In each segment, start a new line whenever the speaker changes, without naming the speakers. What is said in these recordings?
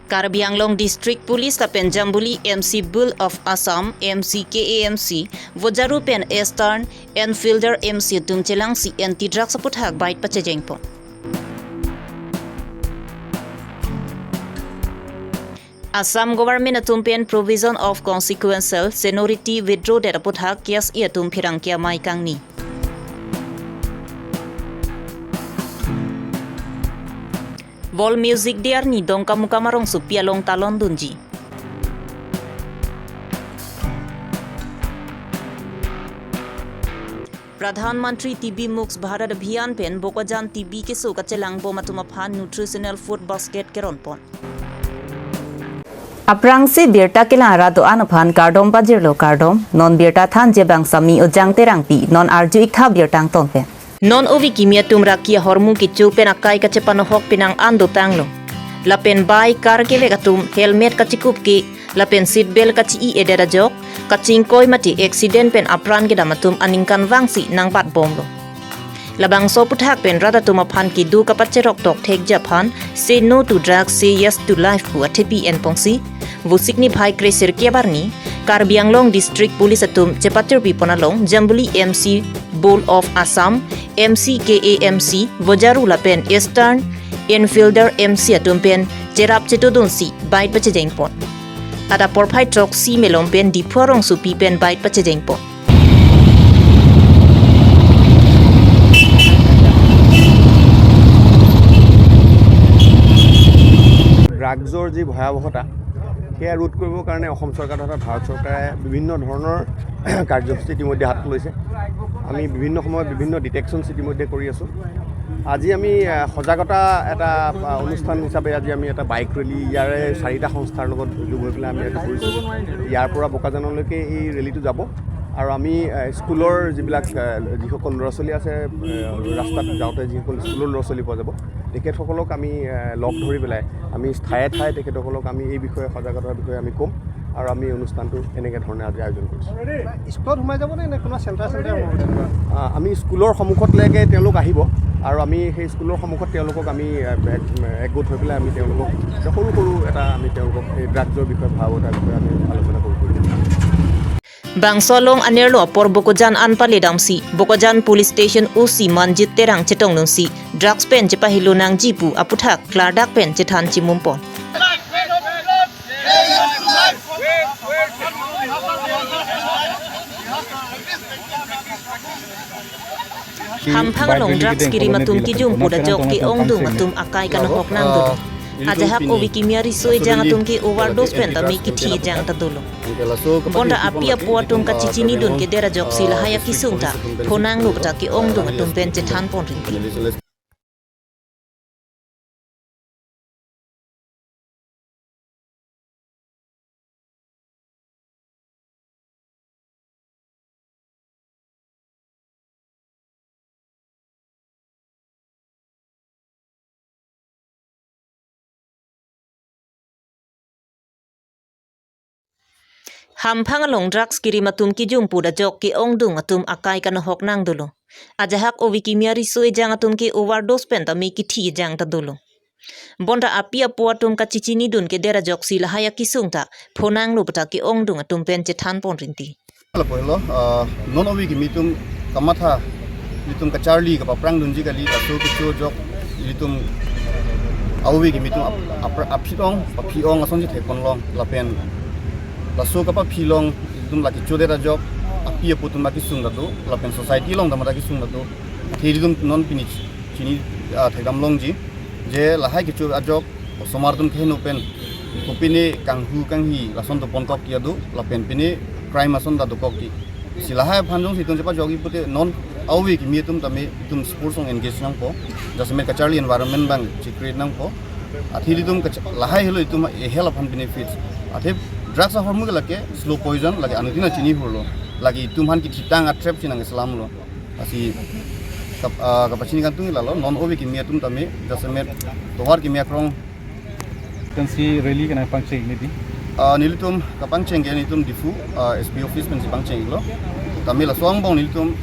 Karbi Anglong District Police tapen Jambuli MC Bull of Assam MCKAMC Vojaru pen Eastern Enfielder MC Tumchelang si anti drugs puthak bait pachejengpon. Assam government atumpen provision of consequential seniority withdraw data puthak kias iatum phirangkia maikang ni. Wall music dear ni dong kamu kamarong supia long talon dunji. Pradhan Mantri TB Muks Bharat Abhiyan pen Bokajan TB ke so kacelang bo matumaphan nutritional food basket keron pon.
Aprangsi birta kilara do anuphan kardom bajirlo kardom non birta than je bang sami ojang terangpi non arju ikha birtang tonpen.
Non ovi kimia tumrakia hormu kichu pen akai kacepano hok pinang ando tanglo. Lapen bai kar ke vegatum helmet kacikup ki lapen seat belt kaci I edera jok kacing koi mati accident pen apran ke damatum aningkan wangsi nang pat bomlo. Labang so puthak pen rada tumaphan ki du kapacerok tok thek japan say no to drugs say yes to life ku athepi en pongsi vusik ni bhai kreser ke barni Karbi Anglong District Police atum cepatir pi ponalong Jambuli MC Bull of Assam MCKAMC Vojaru lapen Eastern Enfielder MC atum pen cerap cetodon si bait pachejengpon. Ada porphai trok si melom pen di porong supi pen bait pachejengpon.
ড্ৰাগছৰ যি ভয়াৱহতা সেয়া ৰোধ কৰিবৰ কাৰণে অসম চৰকাৰ তথা ভাৰত চৰকাৰে বিভিন্ন ধৰণৰ কাৰ্যসূচী ইতিমধ্যে হাতত লৈছে। আমি বিভিন্ন সময়ত বিভিন্ন ডিটেকশ্যন ইতিমধ্যে কৰি আছোঁ। আজি আমি সজাগতা এটা অনুষ্ঠান হিচাপে আজি আমি এটা বাইক ৰেলী ইয়াৰে 4টা সংস্থাৰ লগত যোগ হৈ পেলাই আমি এটা কৰিছোঁ। ইয়াৰ পৰা বোকাজানলৈকে এই ৰেলীটো যাব আৰু আমি স্কুলৰ যিবিলাক যিসকল ল'ৰা ছোৱালী আছে ৰাস্তাত যাওঁতে যিসকল স্কুলৰ ল'ৰা ছোৱালী পোৱা যাব তেখেতসকলক আমি লগ ধৰি পেলাই আমি ঠায়ে ঠায়ে তেখেতসকলক আমি এই বিষয়ে সজাগতাৰ বিষয়ে আমি ক'ম আৰু আমি অনুষ্ঠানটো এনেকৈ ধৰণে আজি আয়োজন কৰিছোঁ। স্কুলত সোমাই যাবনে নে কোনো চেণ্টাৰ আমি স্কুলৰ সন্মুখতলৈকে তেওঁলোক আহিব আৰু আমি সেই স্কুলৰ সন্মুখত তেওঁলোকক আমি একগোট হৈ পেলাই আমি তেওঁলোকক সৰু সৰু এটা আমি তেওঁলোকক এই ড্ৰাগছৰ বিষয়ে ভয়াৱহতাৰ বিষয়ে আমি আলোচনা কৰোঁ।
Bangsolong anerlo por Bokojan anpale damsi Bokojan Police Station UC Manjit terang cetong nungsi drugs pen cepahilo nang jipu aputhak kladak pen cethan cimumpon. Hampangalong drugs kiri matum kijum puda jok ki ongdung matum akai kana hok nang dulu. Ajahap ovi kimia risoi jang atum ki overdose pen ta mi kithi jang ta dulu. Bonda api apua tum ka cicini dun ke dera jok sila haya kisungta phonang lu ta ki ongdung atum pen cethan pon rinti. Hampangalong drugs kiri matum ki jumpu da jok ki ongdung atum akai kana hok nang dulu. Ajahak ovi kimia risoi jang atum ki overdose pen ta mi kithi jang ta dulu. Bonda api apua tum ka cicini dun ke dera jok sila haya kisungta phonang lu pata ki ongdung atum pen cethan pon rinti.
Lo non ovi kimitum kamatha litum ka Charlie ka prang dunji ka li ta so ki jok litum ovi kimitum aphiong aphiong ason ji thekon long lapen laso kapa philong dum laki chodera job api putum laki sungda do lapen society long damata ki sungda do thiridum non pinich chini thegam long ji je lahai ki chu ajok somar dum khen open kopini kanghu kanghi lason to ponkok ki adu lapen pini crime ason da do kokki silahai phanjong siton jepa jogi pute non awi ki mi tum sports on engage nang po jasme ka Charlie environment bang secret nang po athiridum lahai helo itum hela phan benefits athe drugs of hormone lake slow poison lage anutina chini holo lagi tumhan ki thitang atrap chinang islam lo asi kapachini kan tungi lalo non ovi ki miatum tame jasme tohar ki miakrong
kansi rally kana pangcheng ni di
nilitum kapangcheng ge nitum difu SP office men si pangcheng lo tame la swang bong nilitum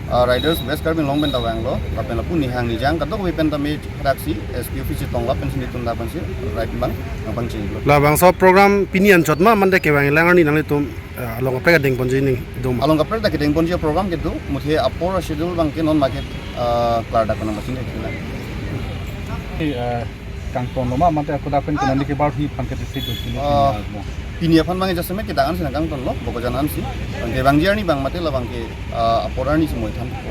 riders West Carbon long ben tawang lo lapen lapu ni hang ni jang katok we pen tami redaksi SP office tong lapen sini tun lapen si right bang bang cing lo
la bang so program pinian chot ma man de ke bang langar ni nang tum along ka ding ponji ni dum
along kapre ta kedeng ponji program gitu muthe apor schedule bang ke non market klar da kana masing ke
kang ton loma mate aku dapen kenan ke bar hi pangket sik sini
pinia fan bang jasme ke dangan sinang kang ton lo boko janan si bang ke bang jarni bang mate la bang ke aporani semoi tham ko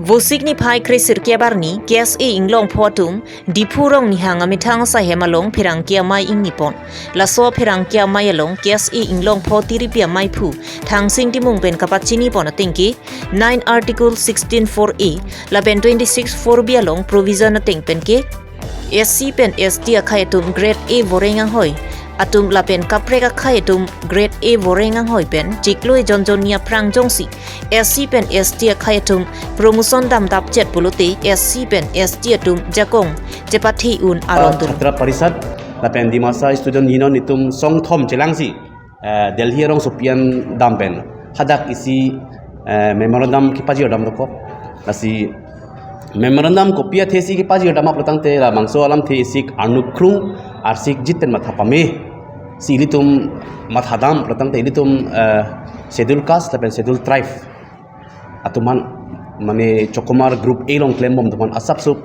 Vosik ni phai kresir kia barni KSA inglong photum dipurong ni hanga mithang sa hemalong phirang kia mai ing nipon laso phirang kia mai along KSA inglong photiri pia mai phu thang sing timung pen kapachini pon atingki 9 article 16(4)(a) la pen 26(4)(b) along provision ating pen ke SC pen ST akhai tum grade A vorengang hoi atum lapen kapreka khai tum grade A vorengang hoi pen chikloi jonjon nia prang jongsi SC pen ST khai tum promotion dam dap chet puluti SC pen ST atum jakong jepathi un aron tur
Chhatra Parishad lapen di masa student union itum song thom chelangsi Delhi rong supian dampen hadak isi memorandum ki paji dam roko asi memorandum kopia thesi ki paji dam aplatang te la mangso alam the isik anukrung arsik jiten mathapame silitum mathadam platang te ilitum schedule caste lapen schedule tribe atuman mane chokomar group A long claim bom tuman asap sup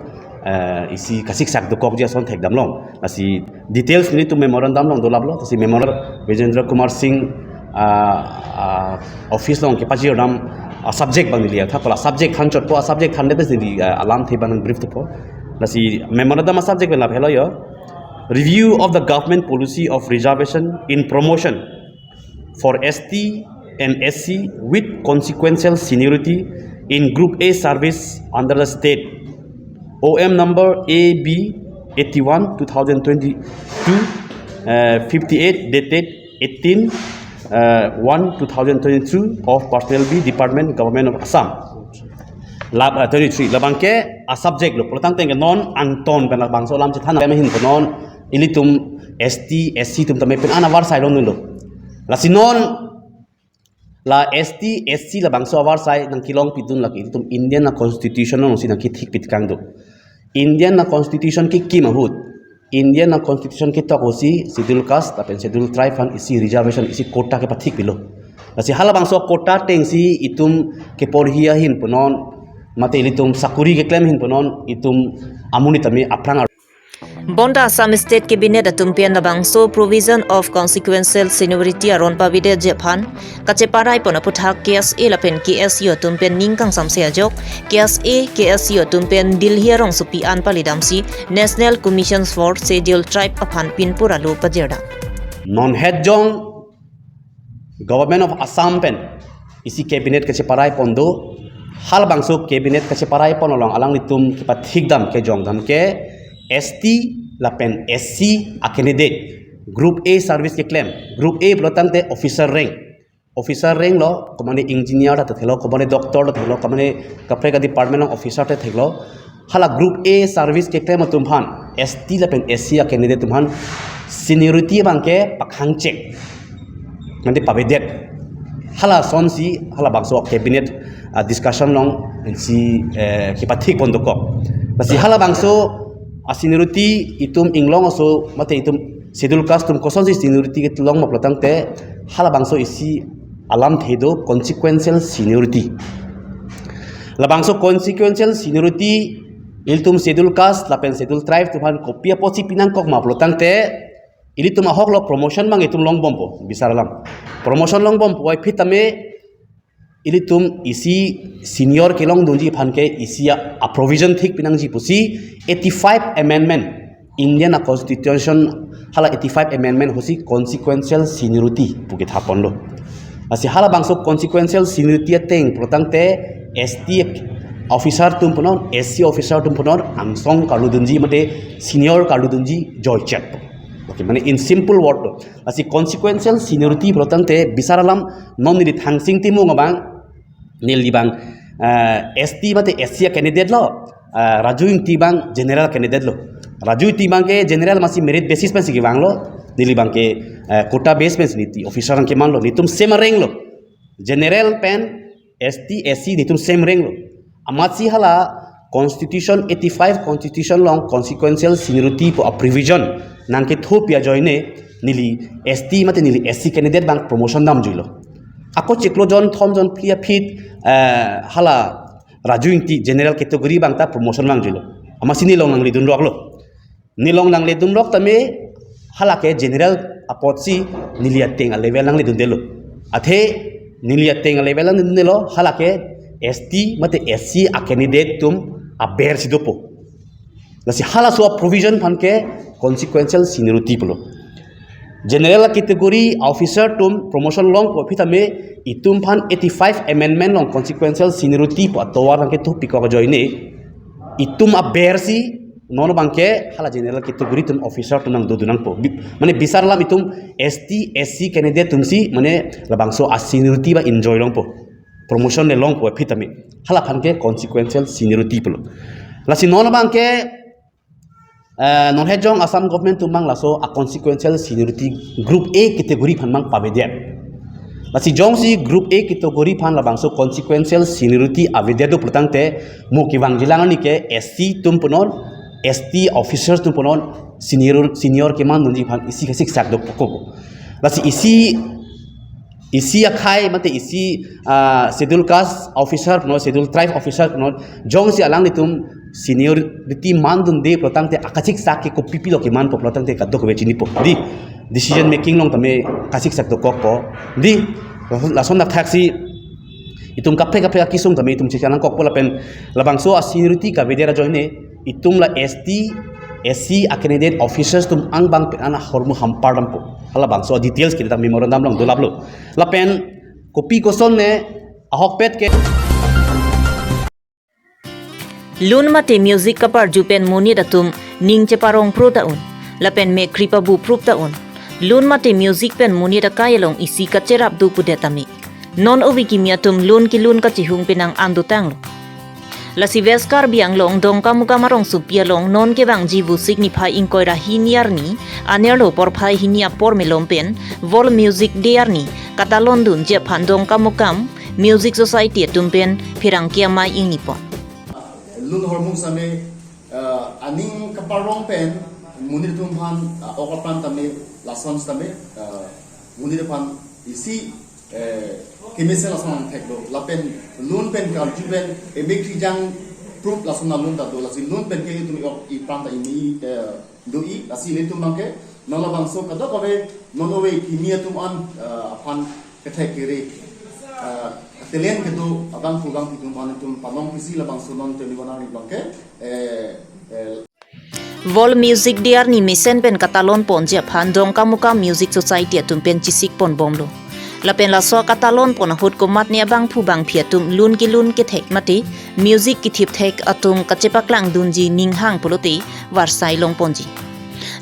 isi kasik sak do kok dia son thek dam long asi details ni tu memorandum long dolab lo si memorandum Vijendra Kumar Singh office long ke paji dam subject bang liya tha pala subject khan chot po subject khan de si alam the ban brief to po asi memorandum subject la phelo yo review of the government policy of reservation in promotion for ST and SC with consequential seniority in Group A service under the state OM number AB 81 2022 58 dated 18 1 2022 of Personnel B Department Government of Assam lab 33 labangke a subject lo protang teng non anton ben labang so lam che than me hin non ilitum ST SC tum tame pen ana war sai lo nulo la sinon la ST SC la bangso war sai nang kilong pitun la ilitum Indian na constitution no si nang ki thik pit kang do Indian na constitution ki mahut Indian na constitution ki to hosi schedule caste tapen schedule tribe and isi reservation isi quota ke pathik pilo la si hala bangso quota teng si itum ke porhia hin punon mate ilitum sakuri ke claim hin punon itum amuni tami aprang
Bonda Assam State Cabinet atum pian labang so provision of consequential seniority aron pabide Japan kacheparai pona puthak KSA lapen KSU atum pen ningkang samse ajok KSU atum pen Delhi rong supi an palidamsi National Commission for Scheduled Tribe aphan pinpura lo pajeda
non head jong government of Assam pen isi cabinet kacheparai pondo hal bangso cabinet kacheparai ponolong alang litum kipa thikdam ke jong dam ke ST lapen SC a candidate group A service ke claim group A belotang te officer rank lo komane engineer ta thelo komane doctor ta thelo komane kapre ka department of officer ta thelo hala group A service ke claim tum phan ST lapen SC a candidate tum phan seniority bangke pakhang check nanti pabedet hala son si hala bangso cabinet discussion long si kipathik pondoko basi hala bangso seniority itum inglong so mate itum schedule caste tum koson si seniority ke tulong maplotang te hala bangso isi alam thedo consequential seniority la bangso consequential seniority iltum schedule caste lapen schedule tribe tuhan kopia pochi pinang kok maplotang te ilitum ahok lo promotion mang itum long bompo bisaralam promotion long bompo wai phitame ilitum isi senior kelong donji phanke isia a provision thik pinang ji pusi 85 amendment Indian constitution hala 85 amendment hosi consequential seniority puki thapon lo asi hala bangso consequential seniority teng protang te ST officer tum punon SC officer tum punon angsong kaludunji mate senior kaludunji joy chat okay mane in simple word asi consequential seniority protang te bisaralam non ni thangsing timu ngabang nil libang ST mate SC candidate lo Raju Tibang general candidate lo Raju Tibang ke general masih merit basis pe sigi bang lo dili bang ke quota base pe niti officer ke man lo nitum same rank lo general pen ST SC ditum same rank lo amat si hala constitution 85 constitution long consequential seniority po a provision nang ke thopia joine nili ST mate nili SC candidate bang promotion dam juilo ako cheklo jon thom jon plia fit hala raju inti general category bang ta promotion bang juilo amasini long nang lidun rok lo nilong nang lidun rok tame hala ke general apotsi niliateng a level nang lidun delo athe niliateng a level nang lidun delo hala ke ST mate SC a candidate tum a ber sidopo lasi hala so provision phan ke consequential seniority polo general category officer tum promotion long po pitame itum phan 85 amendment long consequential seniority po atowar nang ke tu piko ko joine itum a bersi non bangke hala general category tum officer tum nang dudunang po mane bisar lam itum ST SC candidate tum si mane labangso a seniority ba enjoy long po promotion le long po pitame hala phan ke consequential seniority po lasi non bangke non hejong Assam government tumang laso a consequential seniority group A category phan mang pabedian lasi jong si group A category phan labang so consequential seniority avedia do protangte mo kiwang jilang ni ke SC tum punon ST officers tum punon senior ke man nunji phan isi kesik sak do ko lasi isi akai mate isi schedule caste officer no schedule tribe officer no jong si alang nitum seniority man dun de protangte akachik sak ke ko pipilo ke man po protangte kadok we chini po di decision making long tame kasik sak do kok po di lason nak taxi itum kaphe kisung tame itum chikanang kok po lapen labang so seniority ka vedera joine itum la ST SC a candidate officers tum ang bang ana hormu hampardam po hala bang so details kita memorandum long dolablo lapen kopi kosol ne ahok pet ke
lun mate music kapar jupen muni datum ning cheparong pro taun lapen me kripa bu prup taun lun mate music pen muni da kayalong isi kacerap du pudetami non obi kimiatum lun ki lun ka chihung pinang andu tanglo la si veskar biang long dong kamuka marong supia long non ke bang jibu signify inkoira hiniarni anerlo por phai hinia por melompen vol music diarni katalon dun je phandong kamukam music society tumpen phirang kia mai ingipon
lun hormung same aning kaparong pen munir tumhan okapran tame lasons tame munir pan isi kemisel lason theklo lapen lun pen kal juben emekri jang proof lason na lun ta do lasi lun pen ke tumi ok I pranta ini do I asi le tum bangke nala bangso kada kobe nonowe kimia tum an apan kethek kiri telen ke do abang pugang tum an tum panong kisi la bangso non teli wana ri bangke
vol music diar ni misen pen katalon pon je phandong kamuka music society tumpen chisik pon bomlo lapen la so katalon pon hut komat ne bang phu bang phiatum lun ke thek mati music ki thip thek atum kachepaklang dunji ninghang polote warsai long ponji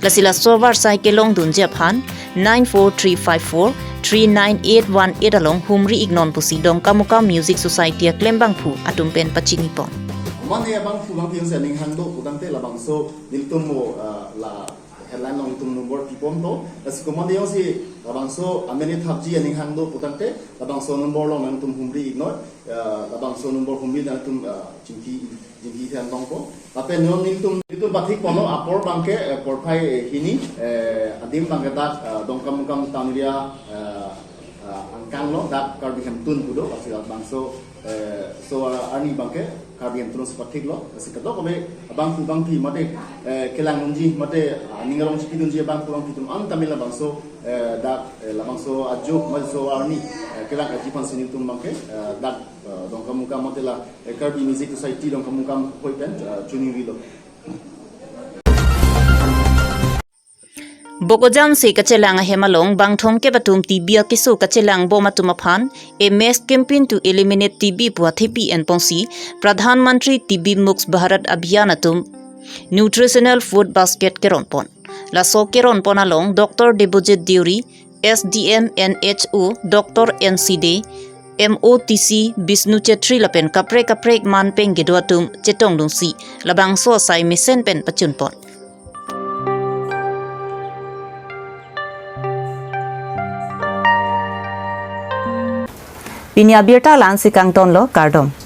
lasila so warsai ke long dunje phan 94354 39818 along humri ignon pusi dong kamuka music society klembang phu atum pen pachini pon
mane abang pulang piang sa ninghang do udangte la bangso niltum mo la headline long itum number tipom to as komande yo si labangso ameni thapji ani hangdo putante labangso number long nang tum humri ignore labangso number humri nang tum jingki than long ko ape non niltum itu bathik kono apor bangke porphai hini adim bangke dat dongkam taunia angkang lo dat karbihan tun kudo asila bangso so ani bangke karbihan tun sepathik lo asikado kobe abang phi mate kelang nunji mate ningalong sikidun ji abang pulang kitum an tamila bangso dat labangso ajuk malso arni kelang ajipan sini tum bangke dat dongkam mate la karbi music society dongkam hoipen chuni wilo
Bokojam se kachelang hemalong bangthom ke batum tibia kisu kachelang boma tumaphan a mass campaign to eliminate TB puathipi and ponsi Pradhan Mantri TB Mukt Bharat Abhiyan atum nutritional food basket keronpon la so keronpon along Dr Debojit Deuri SDM NHO Dr NCD MOTC Bisnu Chetri lapen kaprek man peng gedwatum chetong dungsi labang so sai misen pen pachunpon
Pinia birta lan sikang tonlo kardom.